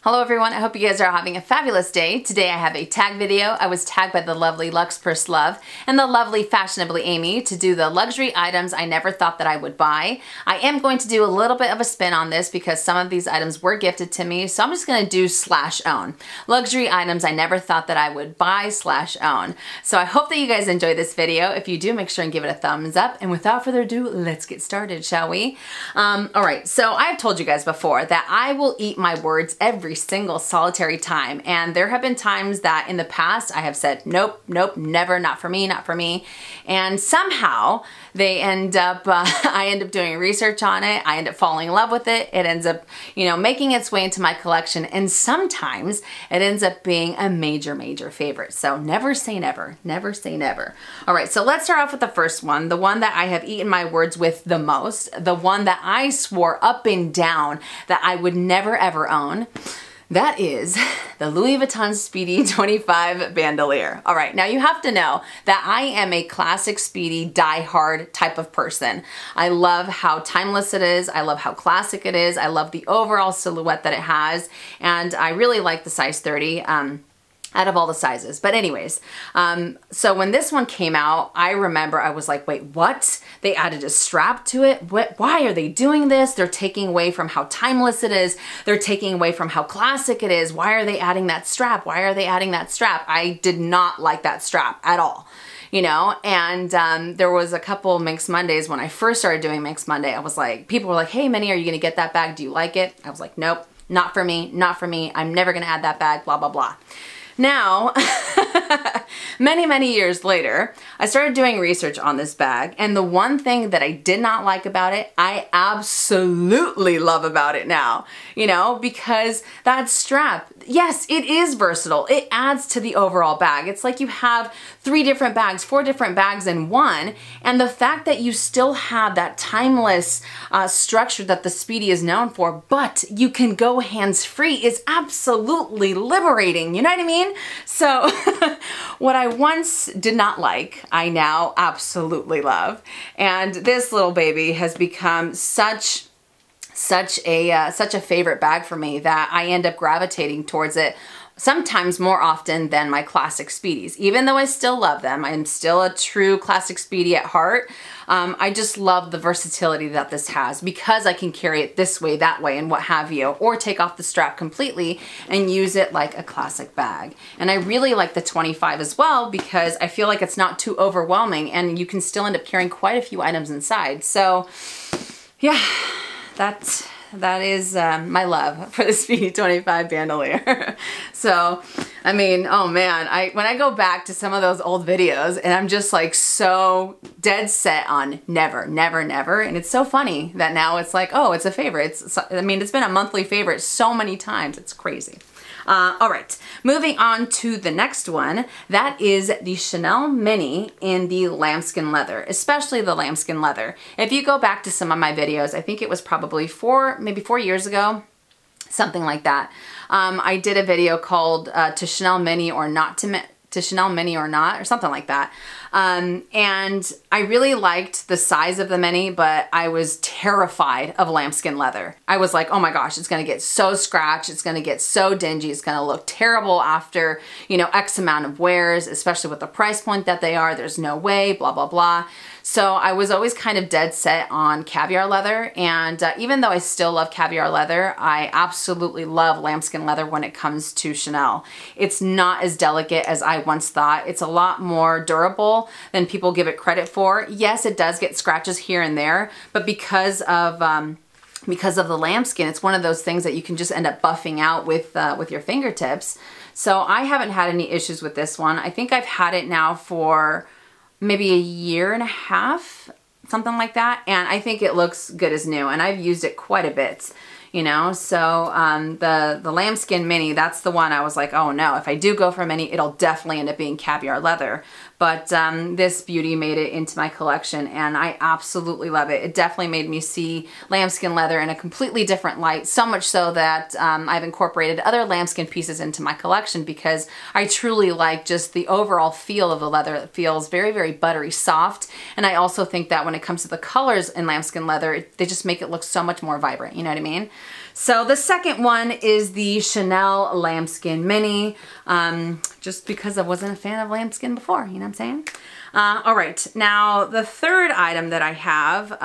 Hello everyone, I hope you guys are having a fabulous day. Today I have a tag video. I was tagged by the lovely Luxpurselvoe and the lovely FashionablyAmy to do the luxury items I never thought that I would buy. I am going to do a little bit of a spin on this because some of these items were gifted to me, so I'm just going to do /own. Luxury items I never thought that I would buy /own. So I hope that you guys enjoy this video. If you do, make sure and give it a thumbs up. And without further ado, let's get started, shall we? Alright, so I've told you guys before that I will eat my words every single solitary time, and there have been times that in the past I have said nope, never, not for me, and somehow they end up I end up doing research on it, I end up falling in love with it, it ends up, you know, making its way into my collection, and sometimes it ends up being a major favorite. So never say never, never say never. Alright, so let's start off with the first one, the one that I have eaten my words with the most, the one that I swore up and down that I would never ever own. That is the Louis Vuitton Speedy 25 bandolier. All right, now you have to know that I am a classic Speedy die-hard type of person. I love how timeless it is. I love how classic it is. I love the overall silhouette that it has. And I really like the size 30. Out of all the sizes. But anyways, so when this one came out, I remember I was like, wait, what? They added a strap to it? Why are they doing this? They're taking away from how timeless it is. They're taking away from how classic it is. Why are they adding that strap? Why are they adding that strap? I did not like that strap at all. You know, and there was a couple Minks Mondays when I first started doing Minks Monday. I was like, people were like, hey, Minnie, are you gonna get that bag? Do you like it? I was like, nope, not for me, not for me. I'm never gonna add that bag, blah, blah, blah. Now, many years later, I started doing research on this bag, and the one thing that I did not like about it, I absolutely love about it now, you know, because that strap, yes, it is versatile. It adds to the overall bag. It's like you have 3 different bags, 4 different bags in one, and the fact that you still have that timeless structure that the Speedy is known for, but you can go hands-free is absolutely liberating, you know what I mean? So what I once did not like, I now absolutely love. And this little baby has become such a favorite bag for me that I end up gravitating towards it sometimes more often than my classic Speedies. Even though I still love them, I'm still a true classic Speedy at heart. I just love the versatility that this has because I can carry it this way, that way, and what have you, or take off the strap completely and use it like a classic bag. And I really like the 25 as well because I feel like it's not too overwhelming and you can still end up carrying quite a few items inside. So yeah, that is my love for the Speedy 25 bandolier. So, I mean, oh man, when I go back to some of those old videos and I'm just like so dead set on never, and it's so funny that now it's like, oh, it's a favorite. I mean, it's been a monthly favorite so many times, it's crazy. All right, moving on to the next one. That is the Chanel Mini in the lambskin leather, especially the lambskin leather. If you go back to some of my videos, I think it was probably maybe 4 years ago, something like that. I did a video called To Chanel Mini or Not to Chanel Mini or Not, or something like that. And I really liked the size of the Mini, but I was terrified of lambskin leather. I was like, oh my gosh, it's gonna get so scratched, it's gonna get so dingy, it's gonna look terrible after, you know, X amount of wears, especially with the price point that they are, there's no way, blah, blah, blah. So I was always kind of dead set on caviar leather, and even though I still love caviar leather, I absolutely love lambskin leather when it comes to Chanel. It's not as delicate as I once thought. It's a lot more durable than people give it credit for. Yes, it does get scratches here and there, but because of the lambskin, it's one of those things that you can just end up buffing out with your fingertips. So I haven't had any issues with this one. I think I've had it now for maybe a year and a half, something like that, and I think it looks good as new, and I've used it quite a bit, you know. So the lambskin Mini, that's the one I was like, oh no, if I do go for a Mini, it'll definitely end up being caviar leather. But this beauty made it into my collection and I absolutely love it. It definitely made me see lambskin leather in a completely different light, so much so that I've incorporated other lambskin pieces into my collection because I truly like just the overall feel of the leather. It feels very, very buttery soft, and I also think that when it comes to the colors in lambskin leather, they just make it look so much more vibrant, you know what I mean? So the second one is the Chanel Lambskin Mini, just because I wasn't a fan of lambskin before, you know what I'm saying? All right, now the third item that I have,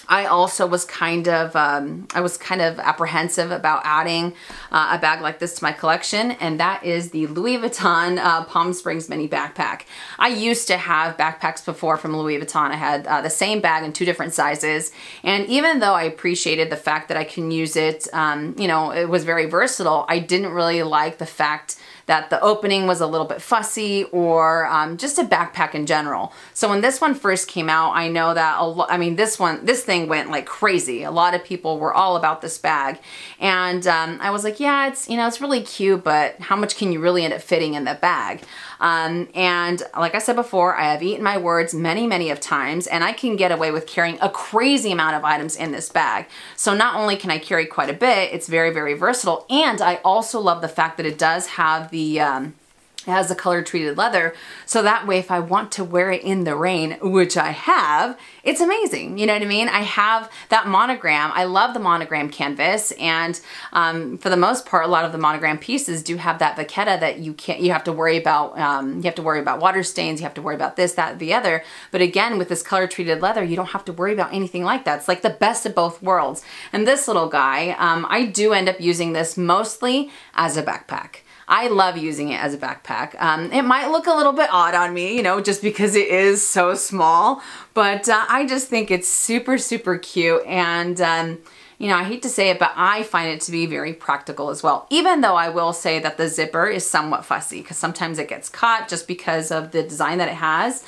I also was kind of, apprehensive about adding a bag like this to my collection, and that is the Louis Vuitton Palm Springs Mini Backpack. I used to have backpacks before from Louis Vuitton. I had the same bag in 2 different sizes, and even though I appreciated the fact that I can use it, you know, it was very versatile, I didn't really like the fact that the opening was a little bit fussy, or just a backpack in general. So when this one first came out, I know that this thing went like crazy. A lot of people were all about this bag, and I was like, yeah, it's, you know, it's really cute, but how much can you really end up fitting in the bag? And like I said before, I have eaten my words many of times, and I can get away with carrying a crazy amount of items in this bag. So not only can I carry quite a bit, it's very versatile, and I also love the fact that it does have the it has the color treated leather, so that way if I want to wear it in the rain, which I have, it's amazing. You know what I mean? I have that monogram. I love the monogram canvas, and for the most part, a lot of the monogram pieces do have that vachetta that you have to worry about. You have to worry about water stains. You have to worry about this, that, the other. But again, with this color treated leather, you don't have to worry about anything like that. It's like the best of both worlds. And this little guy, I do end up using this mostly as a backpack. I love using it as a backpack. It might look a little bit odd on me, you know, just because it is so small, but I just think it's super cute, and you know, I hate to say it, but I find it to be very practical as well, even though I will say that the zipper is somewhat fussy because sometimes it gets caught just because of the design that it has.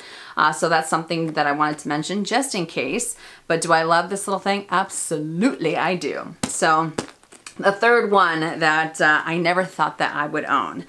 So that's something that I wanted to mention just in case. But do I love this little thing? Absolutely, I do. So the third one that I never thought that I would own.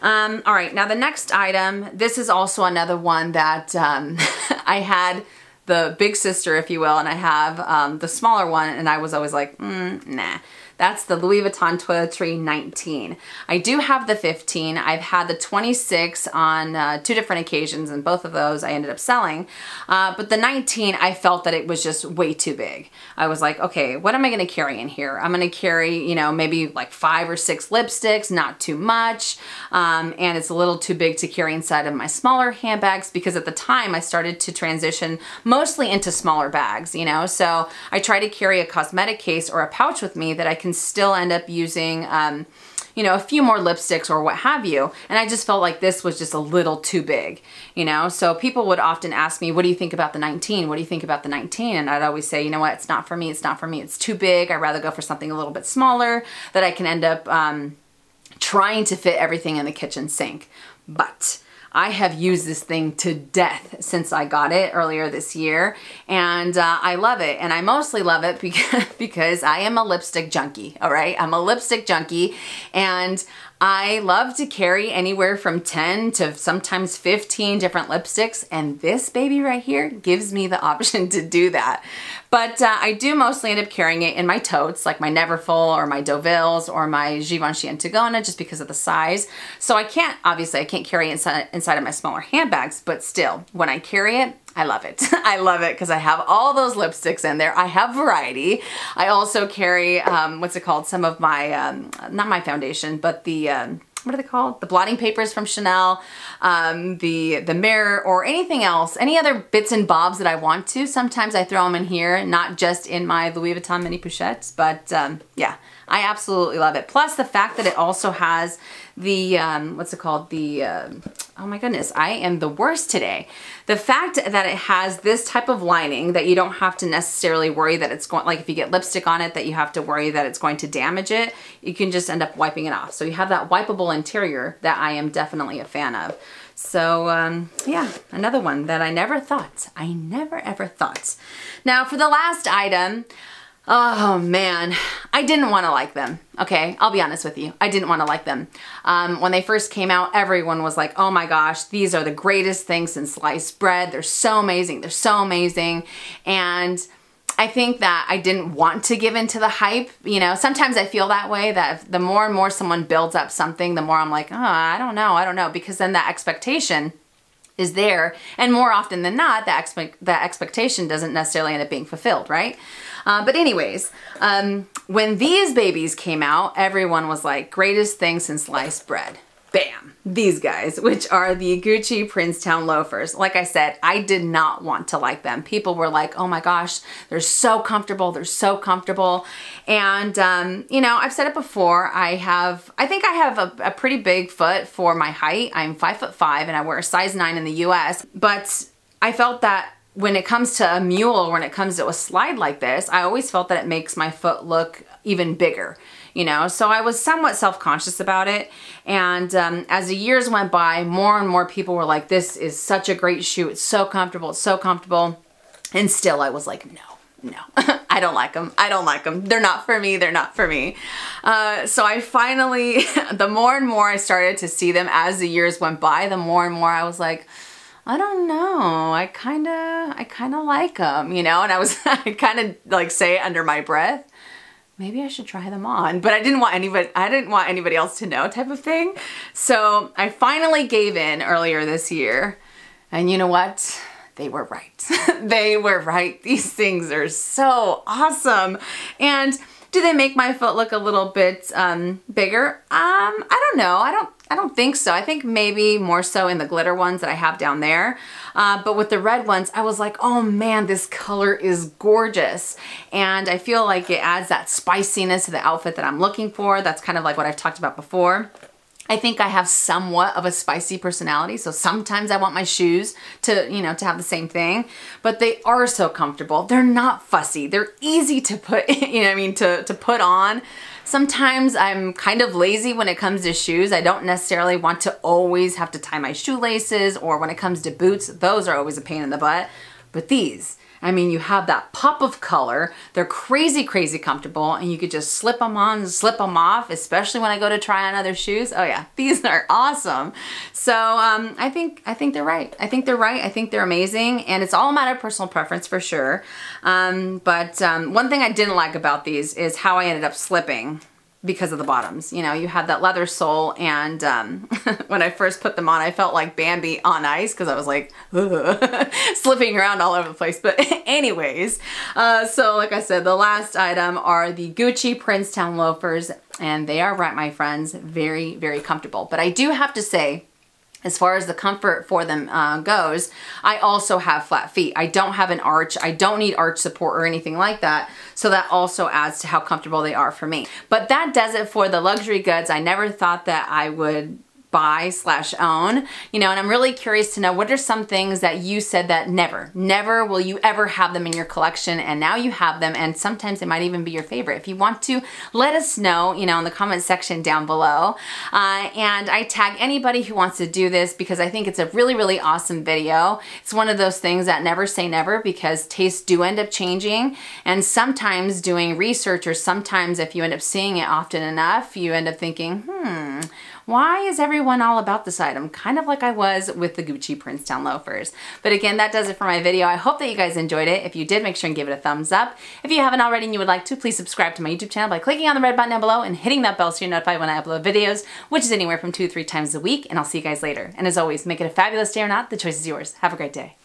All right, now the next item, this is also another one that I had the big sister, if you will, and I have the smaller one, and I was always like, nah. That's the Louis Vuitton Toiletry 19. I do have the 15. I've had the 26 on 2 different occasions, and both of those I ended up selling. But the 19, I felt that it was just way too big. I was like, okay, what am I gonna carry in here? I'm gonna carry, you know, maybe like 5 or 6 lipsticks, not too much. And it's a little too big to carry inside of my smaller handbags, because at the time I started to transition mostly into smaller bags, you know? So I try to carry a cosmetic case or a pouch with me that I can still end up using, you know, a few more lipsticks or what have you. And I just felt like this was just a little too big, you know? So people would often ask me, what do you think about the 19? What do you think about the 19? And I'd always say, you know what, it's not for me, it's not for me, it's too big. I'd rather go for something a little bit smaller that I can end up trying to fit everything in the kitchen sink. But I have used this thing to death since I got it earlier this year, and I love it. And I mostly love it because I am a lipstick junkie, all right? I'm a lipstick junkie, and I love to carry anywhere from 10 to sometimes 15 different lipsticks, and this baby right here gives me the option to do that. But I do mostly end up carrying it in my totes, like my Neverfull or my Deauvilles or my Givenchy Antigona, just because of the size. So I can't, obviously I can't carry it inside of my smaller handbags, but still, when I carry it, I love it. I love it because I have all those lipsticks in there. I have variety. I also carry, what's it called? Some of my, not my foundation, but the, what are they called? The blotting papers from Chanel, the mirror, or anything else, any other bits and bobs that I want to. Sometimes I throw them in here, not just in my Louis Vuitton mini pochettes, but yeah, I absolutely love it. Plus the fact that it also has the, what's it called? The, oh my goodness, I am the worst today. The fact that it has this type of lining that you don't have to necessarily worry that it's going, like if you get lipstick on it, that you have to worry that it's going to damage it, you can just end up wiping it off. So you have that wipeable interior that I am definitely a fan of. So yeah, another one that I never ever thought. Now for the last item, oh man, I didn't want to like them. Okay, I'll be honest with you. I didn't want to like them. When they first came out, everyone was like, oh my gosh, these are the greatest things since sliced bread. They're so amazing. They're so amazing. And I think that I didn't want to give into the hype. You know, sometimes I feel that way, that the more and more someone builds up something, the more I'm like, oh, I don't know. Because then that expectation is there, and more often than not, that expectation doesn't necessarily end up being fulfilled, right? But anyways, when these babies came out, everyone was like, greatest thing since sliced bread. Bam! These guys, which are the Gucci Princetown loafers. Like I said, I did not want to like them. People were like, oh my gosh, they're so comfortable. They're so comfortable. And, you know, I've said it before. I think I have a pretty big foot for my height. I'm 5'5" and I wear a size 9 in the US. But I felt that when it comes to a mule, when it comes to a slide like this, I always felt that it makes my foot look even bigger. You know, so I was somewhat self-conscious about it. And as the years went by, more and more people were like, this is such a great shoe. It's so comfortable. It's so comfortable. And still I was like, no, I don't like them. I don't like them. They're not for me. They're not for me. So I finally, the more and more I started to see them as the years went by, the more and more I was like, I don't know. I kind of like them, you know? And I kind of like say it under my breath. Maybe I should try them on, but I didn't want anybody else to know, type of thing. So I finally gave in earlier this year, and you know what? They were right. They were right. These things are so awesome. And do they make my foot look a little bit bigger? I don't know. I don't think so. I think maybe more so in the glitter ones that I have down there. But with the red ones, I was like, oh man, this color is gorgeous. And I feel like it adds that spiciness to the outfit that I'm looking for. That's kind of like what I've talked about before. I think I have somewhat of a spicy personality, so sometimes I want my shoes to, you know, to have the same thing, but they are so comfortable. They're not fussy. They're easy to put, you know what I mean, to put on. Sometimes I'm kind of lazy when it comes to shoes. I don't necessarily want to always have to tie my shoelaces, or when it comes to boots, those are always a pain in the butt. But these, I mean, you have that pop of color. They're crazy, crazy comfortable, and you could just slip them on, slip them off, especially when I go to try on other shoes. Oh yeah, these are awesome. So I think they're right. I think they're right. I think they're amazing, and it's all a matter of personal preference for sure. But one thing I didn't like about these is how I ended up slipping because of the bottoms. You know, you had that leather sole, and when I first put them on, I felt like Bambi on ice because I was like slipping around all over the place. But anyways, so like I said, the last item are the Gucci Princetown loafers, and they are right, my friends, very, very comfortable. But I do have to say, as far as the comfort for them goes, I also have flat feet. I don't have an arch. I don't need arch support or anything like that. So that also adds to how comfortable they are for me. But that does it for the luxury goods I never thought that I would buy / own, you know, and I'm really curious to know what are some things that you said that never will you ever have them in your collection, and now you have them, and sometimes they might even be your favorite. If you want to, let us know, you know, in the comment section down below. And I tag anybody who wants to do this because I think it's a really, really awesome video. It's one of those things that never say never, because tastes do end up changing, and sometimes doing research, or sometimes if you end up seeing it often enough, you end up thinking, why is everyone all about this item? Kind of like I was with the Gucci Princetown loafers. But again, that does it for my video. I hope that you guys enjoyed it. If you did, make sure and give it a thumbs up. If you haven't already and you would like to, please subscribe to my YouTube channel by clicking on the red button down below and hitting that bell so you're notified when I upload videos, which is anywhere from 2 to 3 times a week. And I'll see you guys later. And as always, make it a fabulous day or not, the choice is yours. Have a great day.